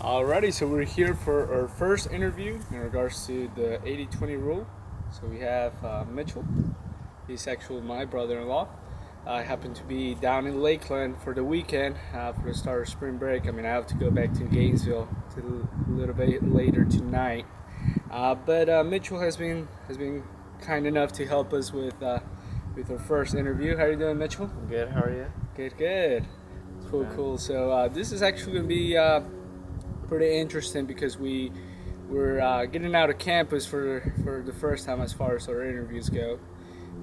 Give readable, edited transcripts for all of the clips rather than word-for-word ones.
Alrighty, so we're here for our first interview in regards to the 80-20 rule. So we have Mitchell. He's actually my brother-in-law. I happen to be down in Lakeland for the weekend for the start of spring break. I mean, I have to go back to Gainesville a little bit later tonight. But Mitchell has been kind enough to help us with our first interview. How are you doing, Mitchell? Good. How are you? Good. Cool. So this is actually going to be pretty interesting because we're getting out of campus for the first time as far as our interviews go.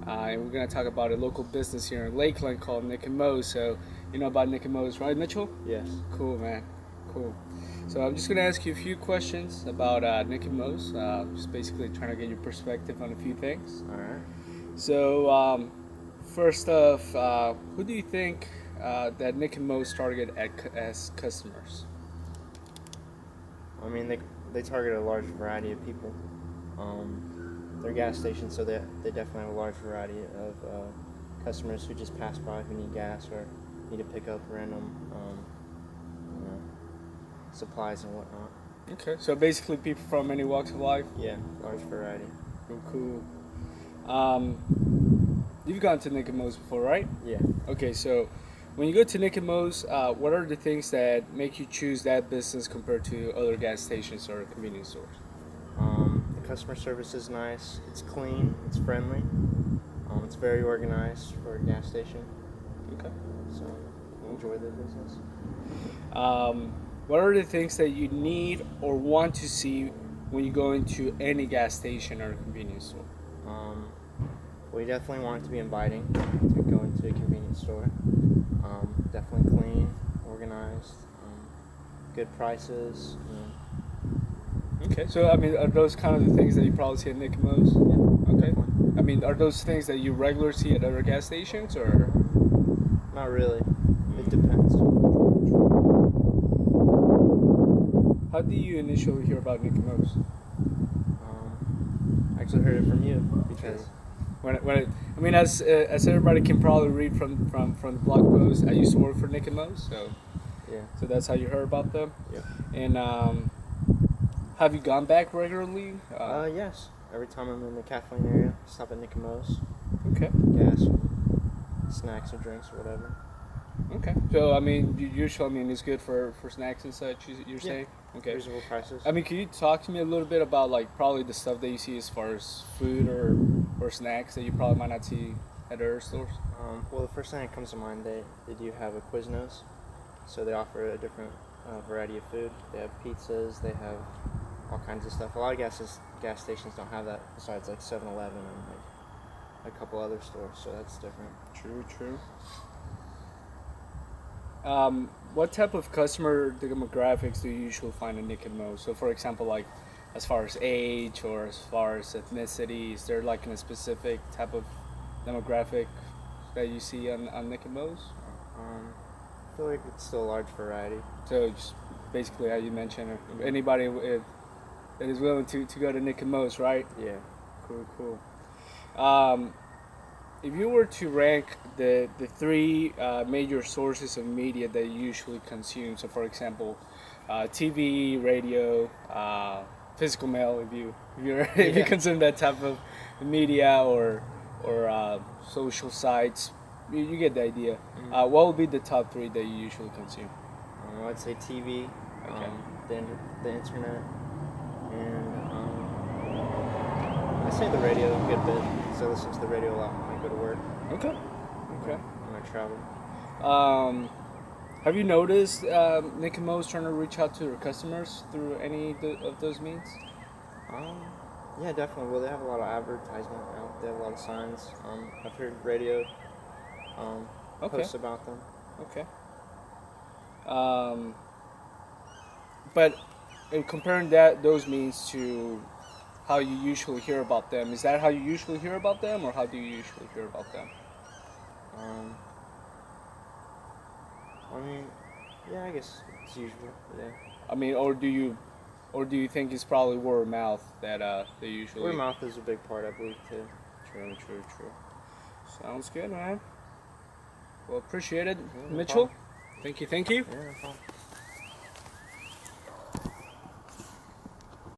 And we're going to talk about a local business here in Lakeland called Nick Moe. So you know about Nick Moe's, right, Mitchell? Yes. Cool, man. Cool. So I'm just going to ask you a few questions about Nick Moe's. Just basically trying to get your perspective on a few things. All right. So first off, who do you think that Nick Moe's target as customers? I mean, they target a large variety of people. They're gas stations, so they definitely have a large variety of customers who just pass by who need gas or need to pick up random supplies and whatnot. Okay, so basically people from any walks of life? Yeah, large variety. Cool. You've gone to Nick Moe's before, right? Yeah. Okay, so when you go to Nick Moe's, what are the things that make you choose that business compared to other gas stations or convenience stores? The customer service is nice. It's clean. It's friendly. It's very organized for a gas station. Okay. So enjoy the business. What are the things that you need or want to see when you go into any gas station or convenience store? We definitely want it to be inviting to go into a convenience store. Definitely clean, organized, good prices. Okay, so I mean, are those kind of the things that you probably see at Nick Moe's? Yeah. Okay. Definitely. I mean, are those things that you regularly see at other gas stations, or? Not really. It depends. How did you initially hear about Nick Moe's? I actually heard it from you because I mean, as everybody can probably read from the blog post, I used to work for Nick Moe's, so yeah. so that's how you heard about them. Yeah. And have you gone back regularly? Yes. Every time I'm in the Kathleen area, stop at Nick Moe's. Okay. Gas, snacks or drinks or whatever. Okay. So I mean, usually it's good for snacks and such. You're saying? Okay. Reasonable prices. I mean, can you talk to me a little bit about like probably the stuff that you see as far as food or snacks that you probably might not see at other stores? Well, the first thing that comes to mind, they do have a Quiznos, so they offer a different variety of food. They have pizzas, they have all kinds of stuff. A lot of gas stations don't have that besides like 7-Eleven and like a couple other stores, so that's different. True. What type of customer demographics do you usually find in Nick Moe? So, for example, like as far as age or as far as ethnicity, is there like a specific type of demographic that you see on Nick Moe's? I feel like it's still a large variety. So, just basically, how you mentioned, anybody that is willing to go to Nick Moe's, right? Yeah. Cool. If you were to rank the three major sources of media that you usually consume, so for example, TV, radio, physical mail, if you consume that type of media or social sites, you get the idea. Mm-hmm. What would be the top three that you usually consume? I'd say TV, Okay. the internet, and I say the radio a good bit. So I listen to the radio a lot when I go to work. Okay. When I travel. Have you noticed Nick and Moe's trying to reach out to their customers through any of those means? Yeah, definitely. Well, they have a lot of advertisement out. They have a lot of signs. I've heard radio posts about them. Okay. But in comparing those means to how you usually hear about them, is that how you usually hear about them, or how do you usually hear about them? I mean, yeah, I guess it's usual. Yeah. I mean, or do you think it's probably word of mouth that they usually? Word of mouth is a big part, I believe, too. True. Sounds good, man. Well, appreciate it, Yeah, no Mitchell. problem. Thank you. Yeah, no problem.